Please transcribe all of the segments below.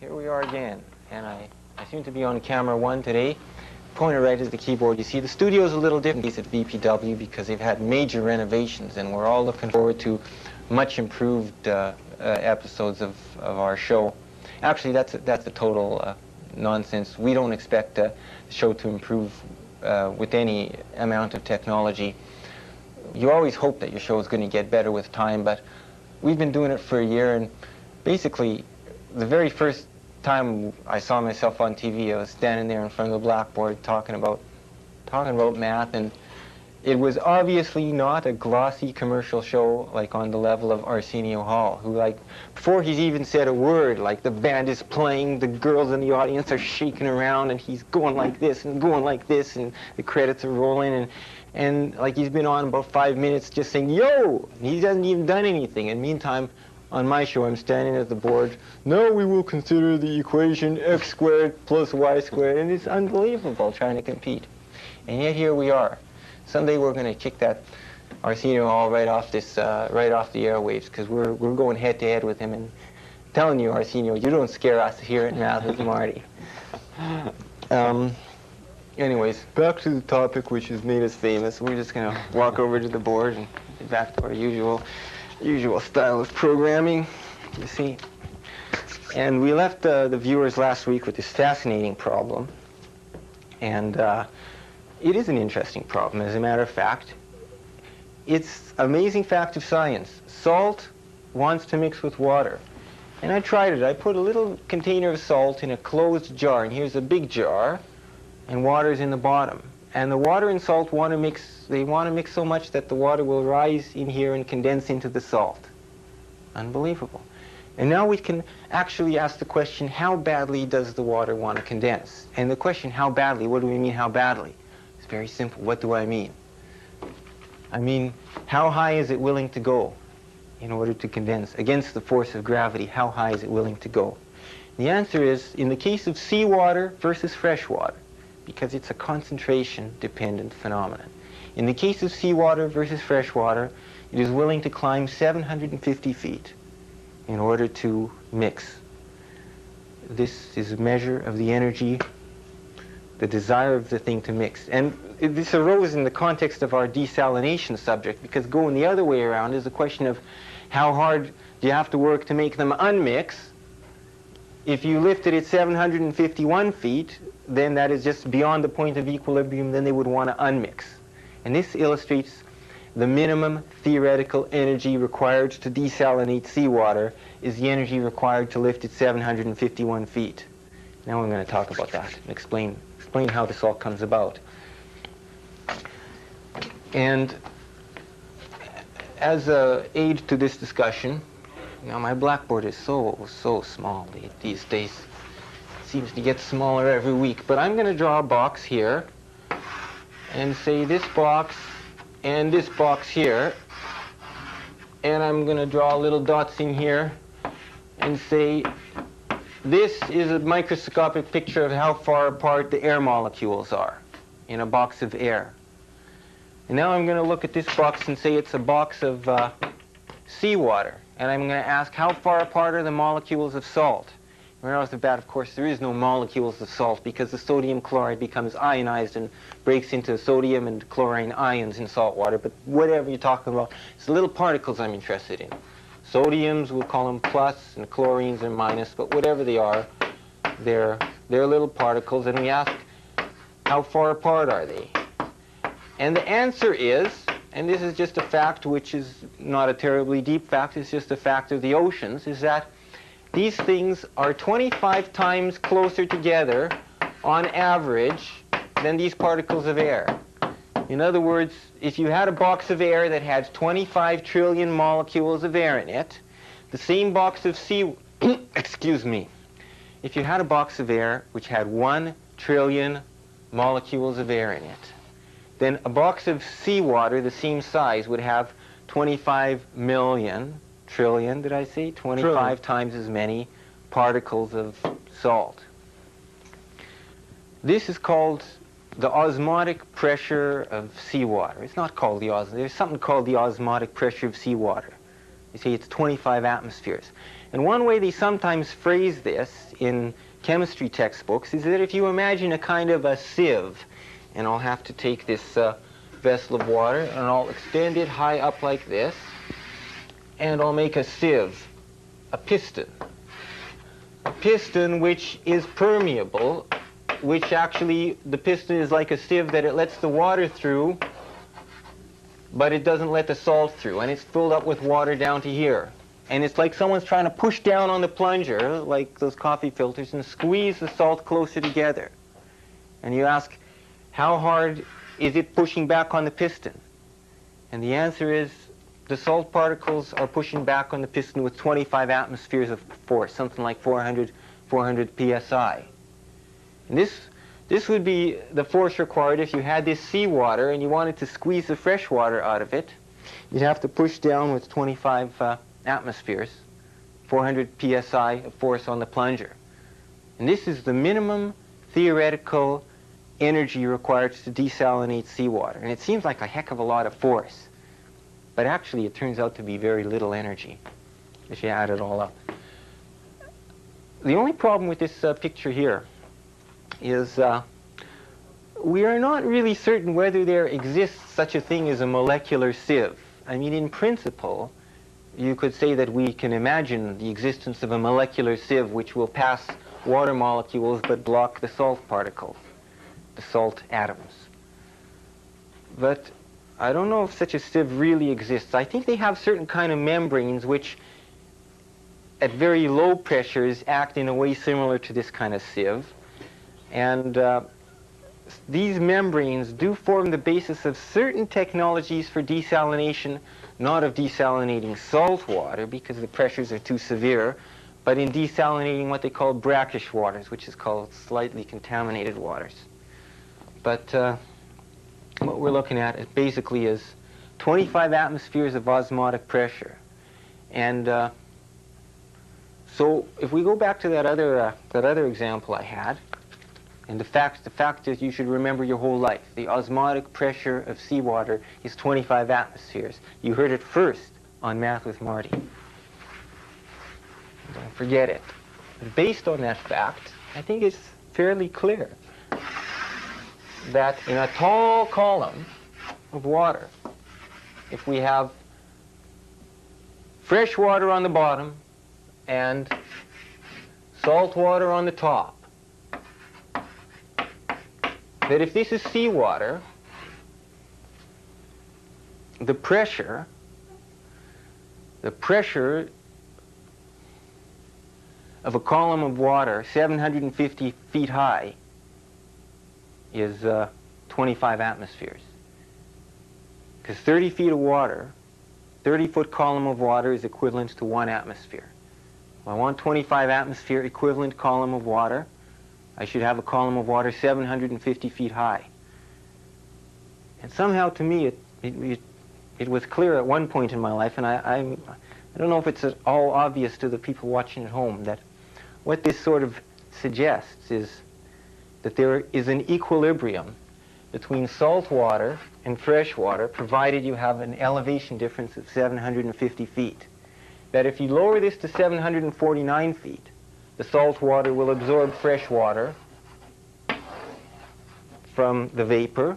Here we are again, and I seem to be on camera 1 today. Pointed right at the keyboard. You see, the studio's a little different at VPW because they've had major renovations, and we're all looking forward to much improved episodes of our show. Actually, that's a total nonsense. We don't expect the show to improve with any amount of technology. You always hope that your show is going to get better with time, but we've been doing it for a year, and basically, the very first time I saw myself on TV, I was standing there in front of the blackboard talking about math, and it was obviously not a glossy commercial show like on the level of Arsenio Hall, who, like, before he's even said a word, like the band is playing, the girls in the audience are shaking around, and he's going like this and going like this, and the credits are rolling, and like he's been on about 5 minutes just saying, yo! And he hasn't even done anything. And meantime, on my show, I'm standing at the board. Now we will consider the equation x squared plus y squared, and it's unbelievable trying to compete. And yet here we are. Someday we're going to kick that Arsenio Hall right off the airwaves, because we're going head to head with him. And I'm telling you, Arsenio, you don't scare us here at Math with Marty. Anyways, back to the topic which has made us famous. We're just going to walk over to the board and get back to our usual style of programming, you see. And we left the viewers last week with this fascinating problem. And it is an interesting problem, as a matter of fact. It's an amazing fact of science. Salt wants to mix with water. And I tried it. I put a little container of salt in a closed jar, and here's a big jar, and water's in the bottom. And the water and salt want to mix. They want to mix so much that the water will rise in here and condense into the salt. Unbelievable. And now we can actually ask the question, how badly does the water want to condense? And the question, how badly, what do we mean, how badly? It's very simple. What do I mean? I mean, how high is it willing to go in order to condense? Against the force of gravity, how high is it willing to go? The answer is, in the case of seawater versus fresh water, because it's a concentration-dependent phenomenon. In the case of seawater versus freshwater, it is willing to climb 750 feet in order to mix. This is a measure of the energy, the desire of the thing to mix. And this arose in the context of our desalination subject, because going the other way around is a question of how hard do you have to work to make them unmix. If you lift it at 751 feet, then that is just beyond the point of equilibrium, then they would want to unmix. And this illustrates the minimum theoretical energy required to desalinate seawater is the energy required to lift it 751 feet. Now I'm going to talk about that and explain how this all comes about. And as an aid to this discussion, now my blackboard is so small these days. It seems to get smaller every week. But I'm going to draw a box here and say this box and this box here. And I'm going to draw little dots in here and say this is a microscopic picture of how far apart the air molecules are in a box of air. And now I'm going to look at this box and say it's a box of seawater. And I'm going to ask, how far apart are the molecules of salt? Right off the bat, of course, there is no molecules of salt because the sodium chloride becomes ionized and breaks into sodium and chlorine ions in salt water. But whatever you're talking about, it's the little particles I'm interested in. Sodiums, we'll call them plus, and chlorines are minus, but whatever they are, they're little particles. And we ask, how far apart are they? And the answer is, and this is just a fact which is not a terribly deep fact, it's just a fact of the oceans, is that these things are 25 times closer together on average than these particles of air. In other words, if you had a box of air that had 25 trillion molecules of air in it, the same box of excuse me, if you had a box of air which had 1 trillion molecules of air in it, then a box of seawater the same size would have 25 million, trillion, did I say? 25 times as many particles of salt. This is called the osmotic pressure of seawater. It's not called the osmotic. There's something called the osmotic pressure of seawater. They say it's 25 atmospheres. And one way they sometimes phrase this in chemistry textbooks is that if you imagine a kind of a sieve, and I'll have to take this vessel of water and I'll extend it high up like this, and I'll make a sieve, a piston. A piston which is permeable, which actually, the piston is like a sieve that it lets the water through, but it doesn't let the salt through, and it's filled up with water down to here. And it's like someone's trying to push down on the plunger, like those coffee filters, and squeeze the salt closer together. And you ask, how hard is it pushing back on the piston? And the answer is, the salt particles are pushing back on the piston with 25 atmospheres of force, something like 400 psi. And this would be the force required if you had this seawater and you wanted to squeeze the fresh water out of it. You'd have to push down with 25 atmospheres, 400 psi of force on the plunger. And this is the minimum theoretical energy required to desalinate seawater. And it seems like a heck of a lot of force. But actually, it turns out to be very little energy if you add it all up. The only problem with this picture here is we are not really certain whether there exists such a thing as a molecular sieve. I mean, in principle, you could say that we can imagine the existence of a molecular sieve which will pass water molecules but block the salt particles, the salt atoms. But I don't know if such a sieve really exists. I think they have certain kind of membranes which, at very low pressures, act in a way similar to this kind of sieve. And these membranes do form the basis of certain technologies for desalination, not of desalinating salt water because the pressures are too severe, but in desalinating what they call brackish waters, which is called slightly contaminated waters. But what we're looking at basically is 25 atmospheres of osmotic pressure. And so if we go back to that other example I had, and the fact is you should remember your whole life. The osmotic pressure of seawater is 25 atmospheres. You heard it first on Math with Marty. Don't forget it. But based on that fact, I think it's fairly clear that in a tall column of water, if we have fresh water on the bottom and salt water on the top, that if this is seawater, the pressure of a column of water 750 feet high is 25 atmospheres. Because 30 feet of water, 30-foot column of water is equivalent to 1 atmosphere. If I want 25 atmosphere equivalent column of water, I should have a column of water 750 feet high. And somehow to me it was clear at one point in my life, and I don't know if it's at all obvious to the people watching at home, that what this sort of suggests is that there is an equilibrium between salt water and fresh water, provided you have an elevation difference of 750 feet. That if you lower this to 749 feet, the salt water will absorb fresh water from the vapor.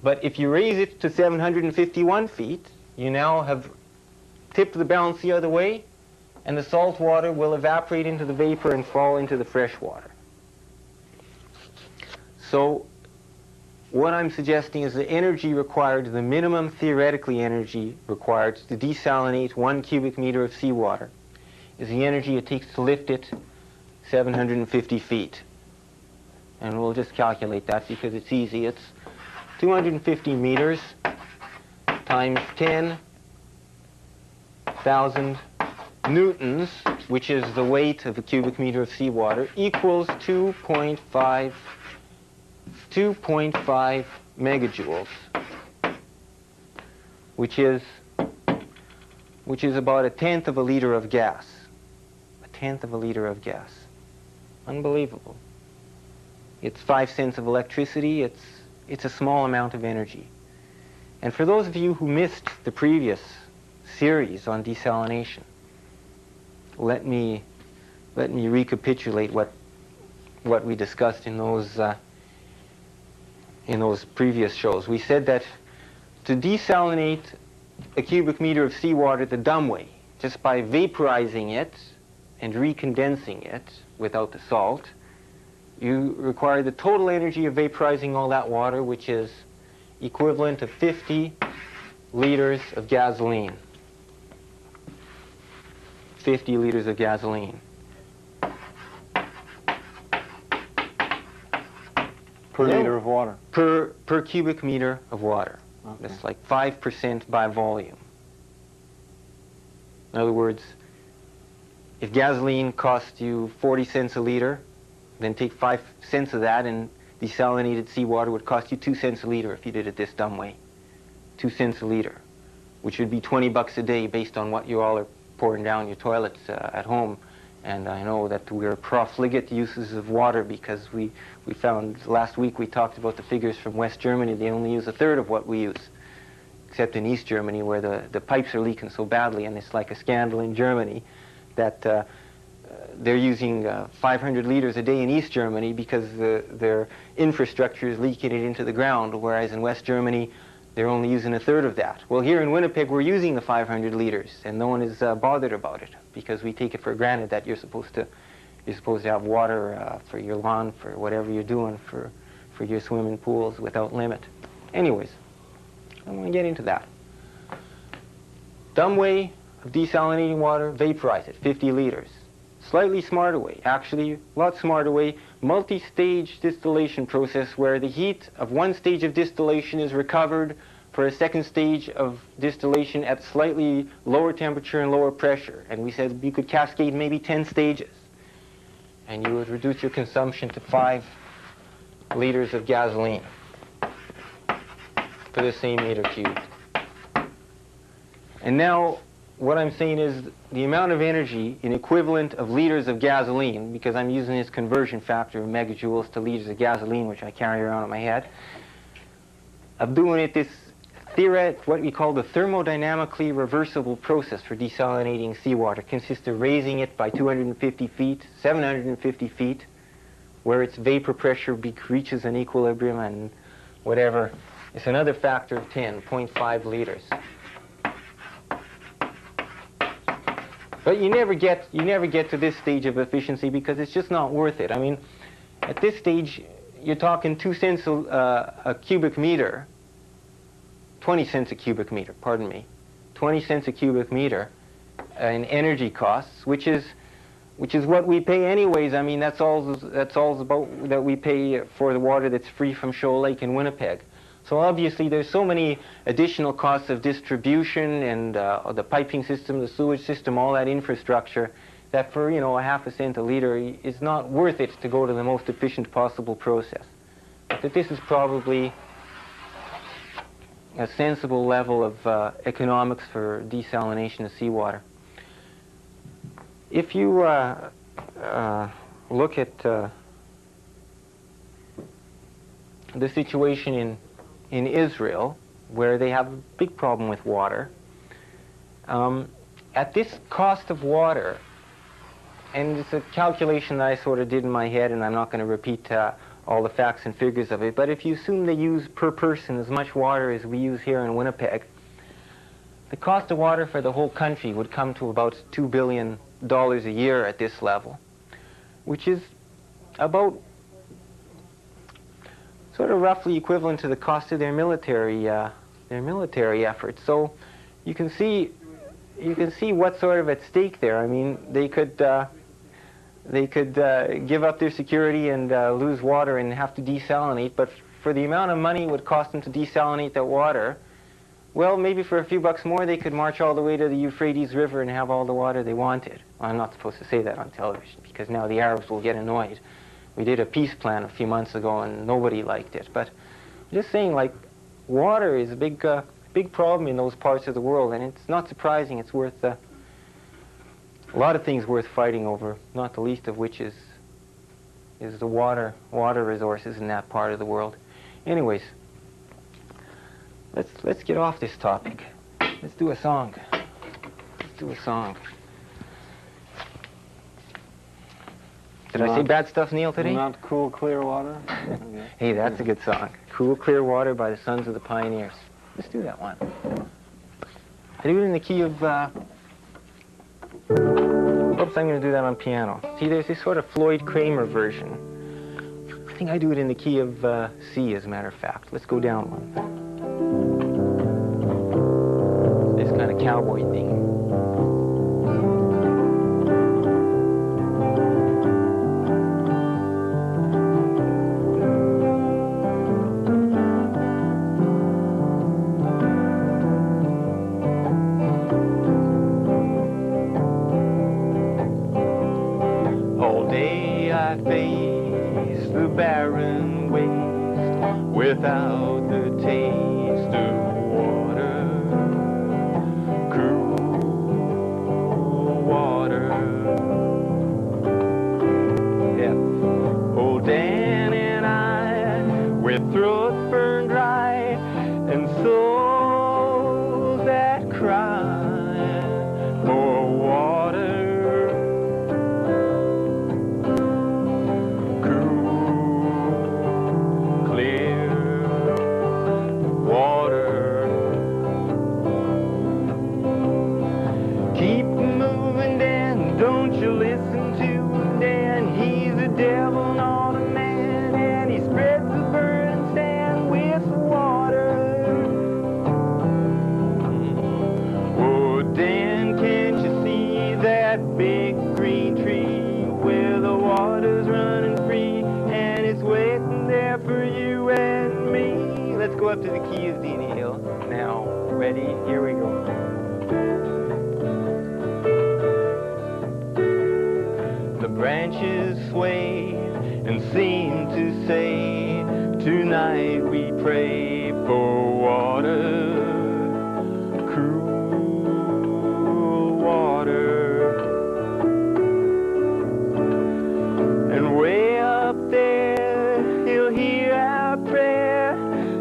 But if you raise it to 751 feet, you now have tipped the balance the other way, and the salt water will evaporate into the vapor and fall into the fresh water. So what I'm suggesting is the energy required, the minimum theoretically energy required to desalinate 1 cubic meter of seawater is the energy it takes to lift it 750 feet. And we'll just calculate that because it's easy. It's 250 meters times 10,000 newtons, which is the weight of a cubic meter of seawater, equals 2.5 megajoules, which is about 1/10 of a liter of gas. 1/10 of a liter of gas. Unbelievable. It's 5 cents of electricity. It's a small amount of energy. And for those of you who missed the previous series on desalination. Let me recapitulate what we discussed in those previous shows. We said that to desalinate a cubic meter of seawater the dumb way, just by vaporizing it and recondensing it without the salt, you require the total energy of vaporizing all that water, which is equivalent to 50 liters of gasoline. 50 liters of gasoline. Per liter of water? Per cubic meter of water. Okay. That's like 5% by volume. In other words, if gasoline costs you 40 cents a liter, then take 5 cents of that, and desalinated seawater would cost you 2 cents a liter if you did it this dumb way. 2 cents a liter, which would be 20 bucks a day based on what you all are pouring down your toilets at home. And I know that we're profligate users of water because we found last week we talked about the figures from West Germany. They only use a third of what we use, except in East Germany where the pipes are leaking so badly, and it's like a scandal in Germany that they're using 500 liters a day in East Germany because their infrastructure is leaking it into the ground, whereas in West Germany they're only using a third of that. Well, here in Winnipeg we're using the 500 liters, and no one is bothered about it because we take it for granted that you're supposed to have water for your lawn, for whatever you're doing, for your swimming pools without limit. Anyways, I don't want to get into that. Dumb way of desalinating water, vaporize it, 50 liters. Slightly smarter way, actually a lot smarter way, multi-stage distillation process where the heat of one stage of distillation is recovered for a second stage of distillation at slightly lower temperature and lower pressure. And we said you could cascade maybe 10 stages. And you would reduce your consumption to 5 liters of gasoline for the same meter cubed. And now, what I'm saying is the amount of energy in equivalent of liters of gasoline, because I'm using this conversion factor of megajoules to liters of gasoline, which I carry around in my head, of doing it this what we call the thermodynamically reversible process for desalinating seawater consists of raising it by 250 feet, 750 feet, where its vapor pressure reaches an equilibrium and whatever. It's another factor of 10, 0.5 liters. But you never get to this stage of efficiency because it's just not worth it. I mean, at this stage, you're talking 2 cents a cubic meter, 20 cents a cubic meter, pardon me, 20 cents a cubic meter in energy costs, which is what we pay anyways. I mean, that's all about that we pay for the water that's free from Shoal Lake in Winnipeg. So obviously there's so many additional costs of distribution and the piping system, the sewage system, all that infrastructure, that for, you know, a half a cent a liter is not worth it to go to the most efficient possible process. But that this is probably a sensible level of economics for desalination of seawater. If you look at the situation in Israel, where they have a big problem with water, at this cost of water, and it's a calculation that I sort of did in my head, and I'm not going to repeat all the facts and figures of it, but if you assume they use per person as much water as we use here in Winnipeg, the cost of water for the whole country would come to about $2 billion a year at this level, which is about sort of roughly equivalent to the cost of their military efforts. So you can see what's sort of at stake there. I mean, they could give up their security and lose water and have to desalinate, but for the amount of money it would cost them to desalinate that water, well, maybe for a few bucks more they could march all the way to the Euphrates River and have all the water they wanted. Well, I'm not supposed to say that on television because now the Arabs will get annoyed. We did a peace plan a few months ago and nobody liked it, but I'm just saying, like, water is a big problem in those parts of the world, and it's not surprising. It's worth a lot of things worth fighting over, not the least of which is the water resources in that part of the world. Anyways, let's get off this topic. Let's do a song. do a song. Did I say bad stuff, Neil, today? Not Cool, Clear Water? Okay. Hey, that's a good song. Cool, Clear Water by the Sons of the Pioneers. Let's do that one. I do it in the key of, oops, I'm going to do that on piano. See, there's this sort of Floyd Kramer version. I think I do it in the key of C, as a matter of fact. Let's go down one. This kind of cowboy thing. Without the taste of water, cool water. Yeah. Old Dan and I, with throats burned dry and souls that cry for water. Up to the key of D, Neil. Now, ready? Here we go. The branches sway and seem to say, tonight we pray for water, cool water. And way up there, he'll hear our prayer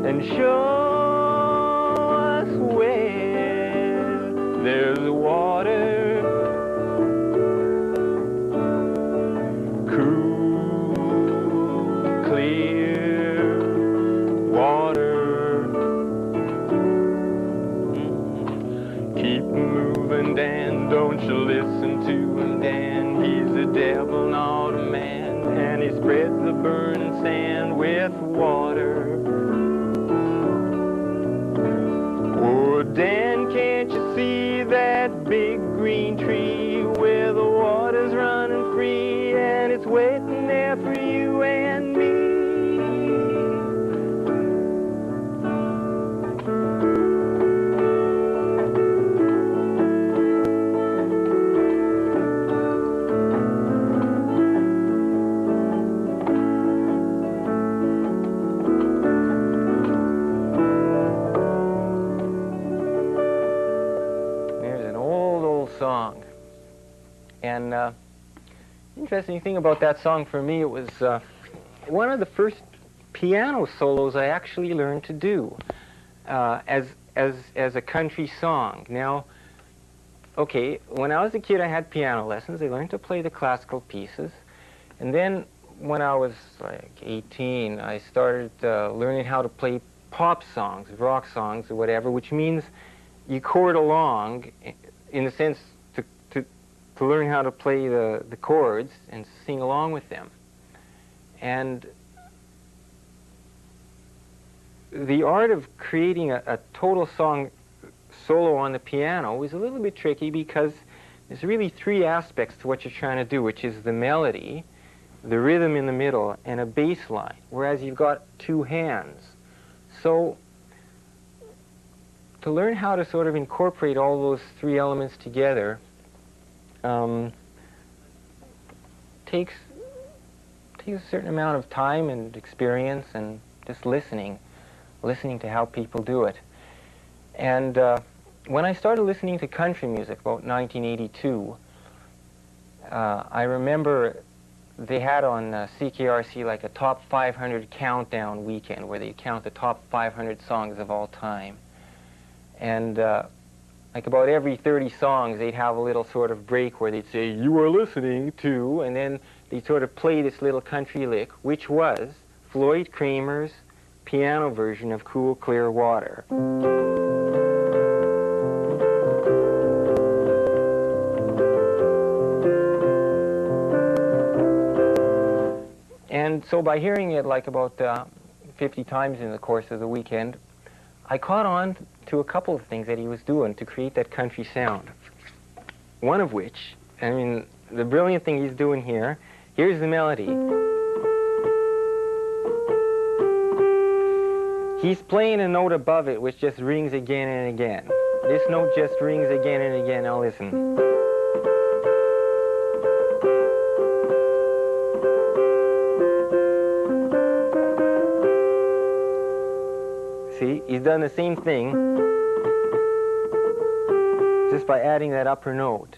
and show us where there's water, cool, clear water. Keep moving, Dan, don't you listen to him, Dan. He's the devil, not a man, and he spreads the burning sand with water. Dan, can't you see that big green tree where the water's running free and it's waiting there for you and me? Song. And interesting thing about that song for me, it was one of the first piano solos I actually learned to do as a country song. Now, okay, when I was a kid I had piano lessons. I learned to play the classical pieces, and then when I was like 18 I started learning how to play pop songs, rock songs or whatever, which means you chord along in the sense to learn how to play the chords and sing along with them. And the art of creating a total song solo on the piano is a little bit tricky because there's really three aspects to what you're trying to do, which is the melody, the rhythm in the middle, and a bass line, whereas you've got two hands. So to learn how to sort of incorporate all those three elements together takes a certain amount of time and experience and just listening to how people do it. And when I started listening to country music about 1982, I remember they had on CKRC like a top 500 countdown weekend where they count the top 500 songs of all time. And like about every 30 songs, they'd have a little sort of break where they'd say, "You are listening to," and then they'd sort of play this little country lick, which was Floyd Kramer's piano version of Cool Clear Water. And so by hearing it like about 50 times in the course of the weekend, I caught on to a couple of things that he was doing to create that country sound. One of which, I mean, the brilliant thing he's doing here, here's the melody. He's playing a note above it which just rings again and again. This note just rings again and again. Now listen. See, he's done the same thing just by adding that upper note.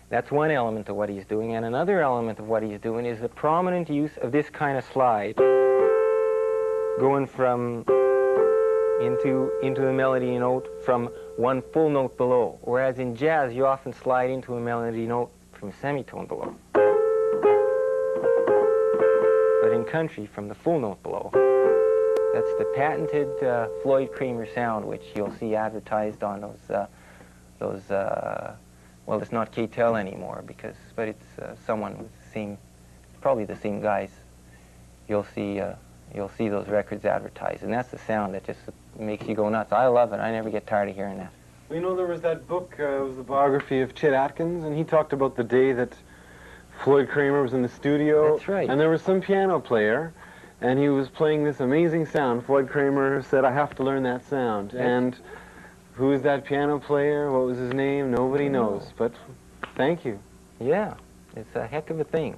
That's one element of what he's doing, and another element of what he's doing is the prominent use of this kind of slide, going from into the melody note from one full note below, whereas in jazz you often slide into a melody note from a semitone below, but in country from the full note below. That's the patented Floyd Kramer sound, which you'll see advertised on those well, it's not K-Tel anymore, but it's someone with the same, probably the same guys. You'll see those records advertised, and that's the sound that just makes you go nuts. I love it. I never get tired of hearing that. Well, you know, there was that book, it was the biography of Chet Atkins, and he talked about the day that Floyd Kramer was in the studio. That's right. And there was some piano player, and he was playing this amazing sound. Floyd Kramer said, "I have to learn that sound." Yes. And who is that piano player? What was his name? Nobody knows, but thank you. Yeah, it's a heck of a thing.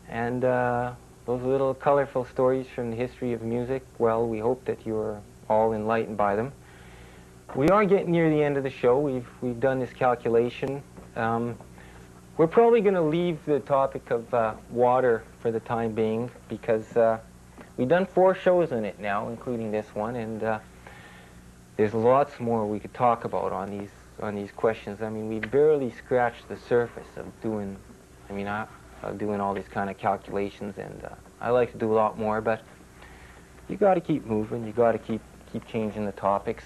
And those little colorful stories from the history of music, well, we hope that you're all enlightened by them. We are getting near the end of the show. We've done this calculation. We're probably going to leave the topic of water for the time being, because we've done 4 shows on it now, including this one, and there's lots more we could talk about on these questions. I mean, we barely scratched the surface of doing, doing all these kind of calculations, and I like to do a lot more, but you got to keep moving. You got to keep changing the topics,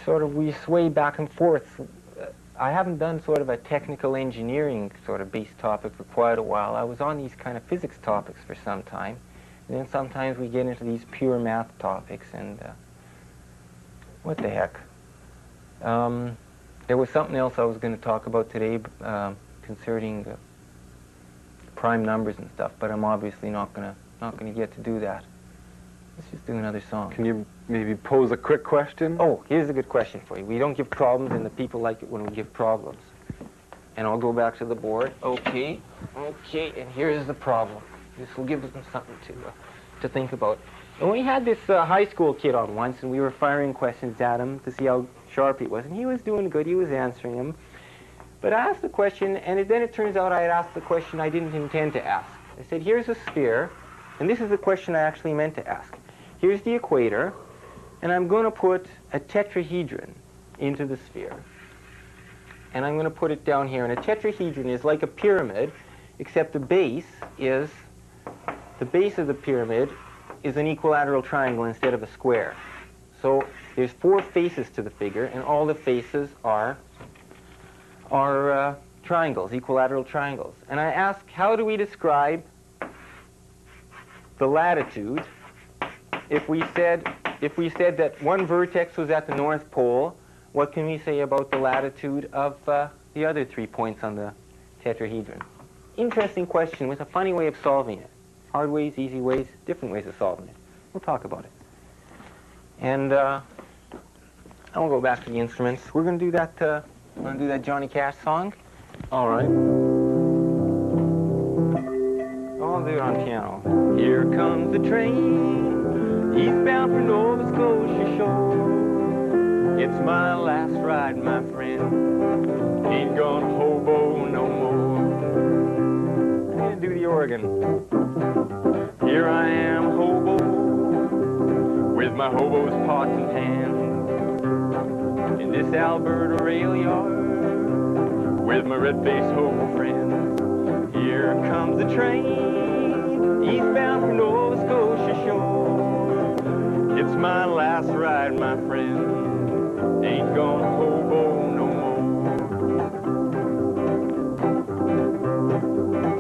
we sway back and forth. I haven't done sort of a technical engineering sort of based topic for quite a while. I was on these kind of physics topics for some time, and then sometimes we get into these pure math topics, and what the heck. There was something else I was going to talk about today concerning prime numbers and stuff, but I'm obviously not going to get to do that. Let's just do another song. Can you maybe pose a quick question? Oh, here's a good question for you. We don't give problems, and the people like it when we give problems. And I'll go back to the board. Okay, and here's the problem. This will give them something to think about. And we had this high school kid on once, and we were firing questions at him to see how sharp he was, and he was doing good. He was answering them. But I asked the question, and then it turns out I had asked the question I didn't intend to ask. I said, here's a sphere, and this is the question I actually meant to ask. Here's the equator, and I'm going to put a tetrahedron into the sphere. And I'm going to put it down here. And a tetrahedron is like a pyramid, except the base of the pyramid is an equilateral triangle instead of a square. So there's 4 faces to the figure, and all the faces are triangles, equilateral triangles. And I ask, how do we describe the latitude if we said that one vertex was at the North Pole? What can we say about the latitude of the other 3 points on the tetrahedron? Interesting question with a funny way of solving it. Hard ways, easy ways, different ways of solving it. We'll talk about it. And I'll go back to the instruments. We're going to do that Johnny Cash song. All right. I'll do it on piano. Here comes the train, eastbound for Nova Scotia shore. It's my last ride, my friend. Ain't gonna hobo no more. I'm gonna do the organ. Here I am, hobo, with my hobo's pots and pans. In this Alberta rail yard, with my red-faced hobo friends. Here comes the train, eastbound for Nova Scotia shore. It's my last ride, my friend, ain't gonna hobo no more.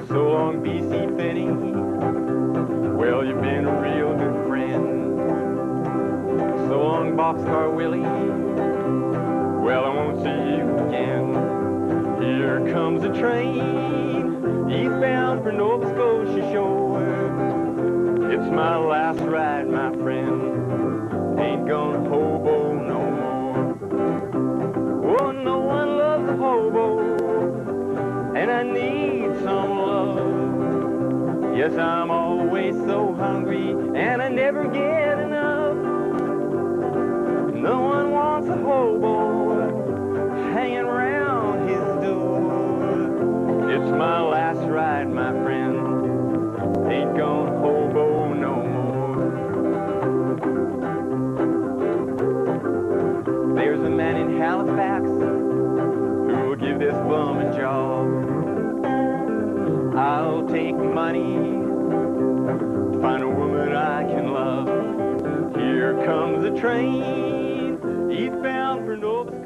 So long, BC Finney, well, you've been a real good friend. So long, Boxcar Willie, well, I won't see you again. Here comes the train, eastbound for Nova Scotia shore. It's my last ride, my friend, ain't gonna hobo no more. Oh, no one loves a hobo, and I need some love. Yes, I'm always so hungry, and I never get enough. No one wants a hobo hanging around his door. It's my last ride, my friend, ain't gonna hobo no more. There's a man in Halifax who'll give this bum a job. I'll take money to find a woman I can love. Here comes the train, eastbound for Nova Scotia.